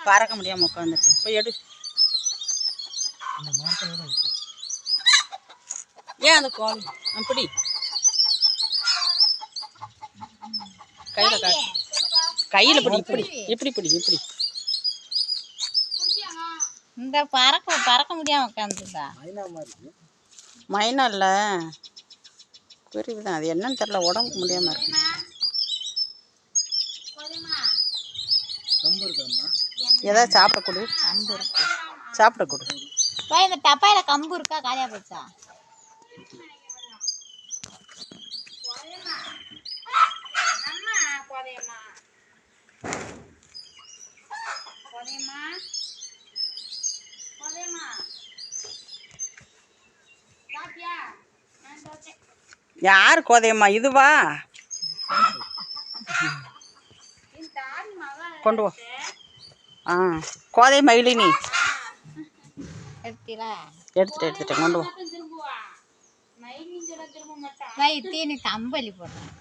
பறக்க முடியாமல் உட்காந்துருக்கு. போய் எடு. ஏன் அந்த கோழி அப்படி கையில் காட்டு. கையில் பிடி. இப்படி இப்படி பிடி. இப்படி இந்த பறக்க முடியாமல் உட்காந்துருக்கா. மைனா இல்லை, குருவி தான். அது என்னன்னு தெரியல, உடம்புக்கு முடியாமல் இருக்கு. ஏதாவது சாப்பிட கொடு. கம்பு இருக்கு, சாப்பிட கொடு. இந்த டப்பாயில கம்பு இருக்கா, காலியா போச்சா? யார் கோதையம்மா? இதுவா? கொண்டு வா. கோதை மயிலினி எடுத்துட்டேன். கொண்டு வா. தீனி கம்பளி போடுறேன்.